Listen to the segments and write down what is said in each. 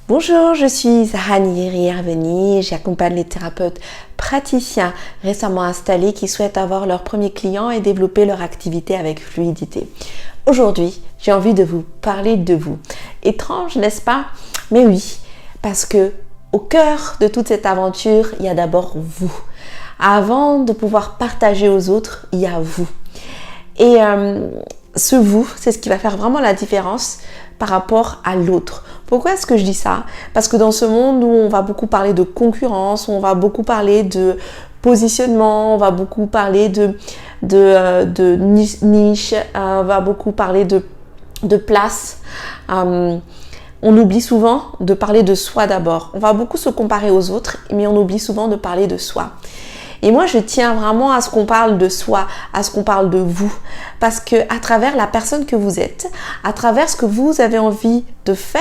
Bonjour, je suis Zahra Niyeri-Herveni, j'accompagne les thérapeutes praticiens récemment installés qui souhaitent avoir leur premier client et développer leur activité avec fluidité. Aujourd'hui, j'ai envie de vous parler de vous. Étrange, n'est-ce pas? Mais oui, parce que au cœur de toute cette aventure, il y a d'abord vous. Avant de pouvoir partager aux autres, il y a vous. Et ce vous, c'est ce qui va faire vraiment la différence par rapport à l'autre. Pourquoi est-ce que je dis ça? Parce que dans ce monde où on va beaucoup parler de concurrence, où on va beaucoup parler de positionnement, on va beaucoup parler de niche, on va beaucoup parler de place, on oublie souvent de parler de soi d'abord. On va beaucoup se comparer aux autres, mais on oublie souvent de parler de soi. Et moi, je tiens vraiment à ce qu'on parle de soi, à ce qu'on parle de vous. Parce que à travers la personne que vous êtes, à travers ce que vous avez envie de faire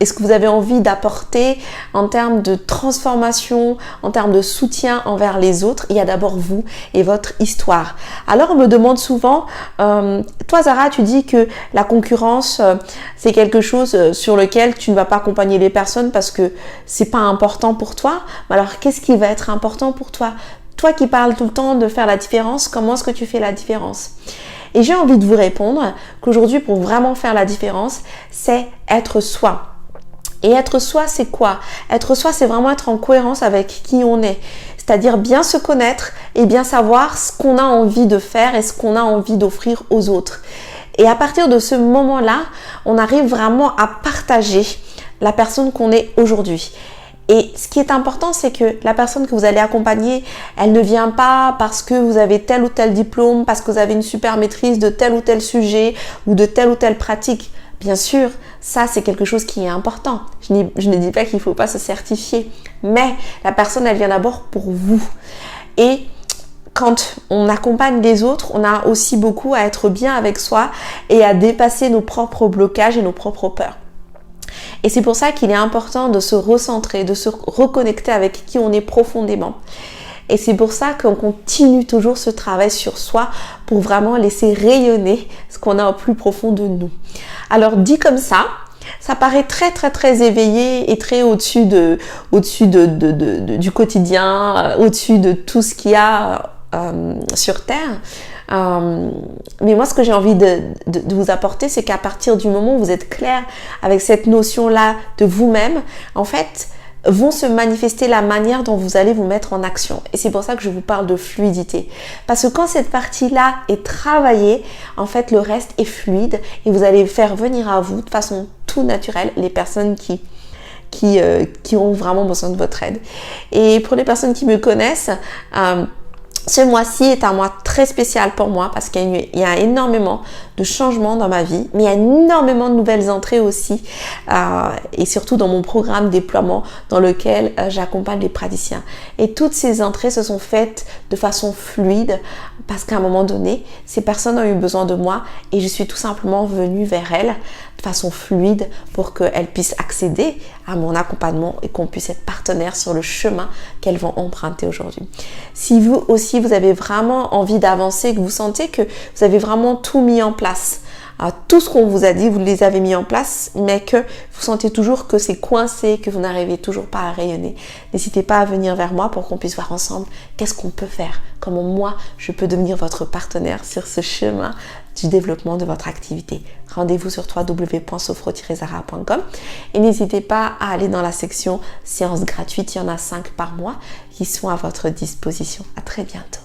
et ce que vous avez envie d'apporter en termes de transformation, en termes de soutien envers les autres, il y a d'abord vous et votre histoire. Alors, on me demande souvent, toi Zahra, tu dis que la concurrence, c'est quelque chose sur lequel tu ne vas pas accompagner les personnes parce que c'est pas important pour toi. Alors, qu'est-ce qui va être important pour toi? Toi qui parles tout le temps de faire la différence, comment est-ce que tu fais la différence? Et j'ai envie de vous répondre qu'aujourd'hui, pour vraiment faire la différence, c'est être soi. Et être soi, c'est quoi? Être soi, c'est vraiment être en cohérence avec qui on est. C'est-à-dire bien se connaître et bien savoir ce qu'on a envie de faire et ce qu'on a envie d'offrir aux autres. Et à partir de ce moment-là, on arrive vraiment à partager la personne qu'on est aujourd'hui. Et ce qui est important, c'est que la personne que vous allez accompagner, elle ne vient pas parce que vous avez tel ou tel diplôme, parce que vous avez une super maîtrise de tel ou tel sujet ou de telle ou telle pratique. Bien sûr, ça c'est quelque chose qui est important. Je ne dis pas qu'il ne faut pas se certifier, mais la personne, elle vient d'abord pour vous. Et quand on accompagne les autres, on a aussi beaucoup à être bien avec soi et à dépasser nos propres blocages et nos propres peurs. Et c'est pour ça qu'il est important de se recentrer, de se reconnecter avec qui on est profondément. Et c'est pour ça qu'on continue toujours ce travail sur soi pour vraiment laisser rayonner ce qu'on a au plus profond de nous. Alors dit comme ça paraît très éveillé et très au-dessus du quotidien, au-dessus de tout ce qu'il y a sur Terre. Mais moi, ce que j'ai envie de vous apporter, c'est qu'à partir du moment où vous êtes clair avec cette notion-là de vous-même, en fait, vont se manifester la manière dont vous allez vous mettre en action. Et c'est pour ça que je vous parle de fluidité. Parce que quand cette partie-là est travaillée, en fait, le reste est fluide et vous allez faire venir à vous de façon tout naturelle les personnes qui ont vraiment besoin de votre aide. Et pour les personnes qui me connaissent, ce mois-ci est un mois très spécial pour moi parce qu'il y a énormément de changements dans ma vie, mais il y a énormément de nouvelles entrées aussi et surtout dans mon programme déploiement dans lequel j'accompagne les praticiens. Et toutes ces entrées se sont faites de façon fluide parce qu'à un moment donné, ces personnes ont eu besoin de moi et je suis tout simplement venue vers elles de façon fluide pour qu'elles puissent accéder à mon accompagnement et qu'on puisse être partenaires sur le chemin qu'elles vont emprunter aujourd'hui. Si vous aussi, vous avez vraiment envie d'avancer, que vous sentez que vous avez vraiment tout mis en place, tout ce qu'on vous a dit, vous les avez mis en place, mais que vous sentez toujours que c'est coincé, que vous n'arrivez toujours pas à rayonner, n'hésitez pas à venir vers moi pour qu'on puisse voir ensemble qu'est-ce qu'on peut faire, comment moi je peux devenir votre partenaire sur ce chemin du développement de votre activité. Rendez-vous sur www.sophro-zahra.com et n'hésitez pas à aller dans la section séances gratuites, il y en a 5 par mois qui sont à votre disposition. À très bientôt.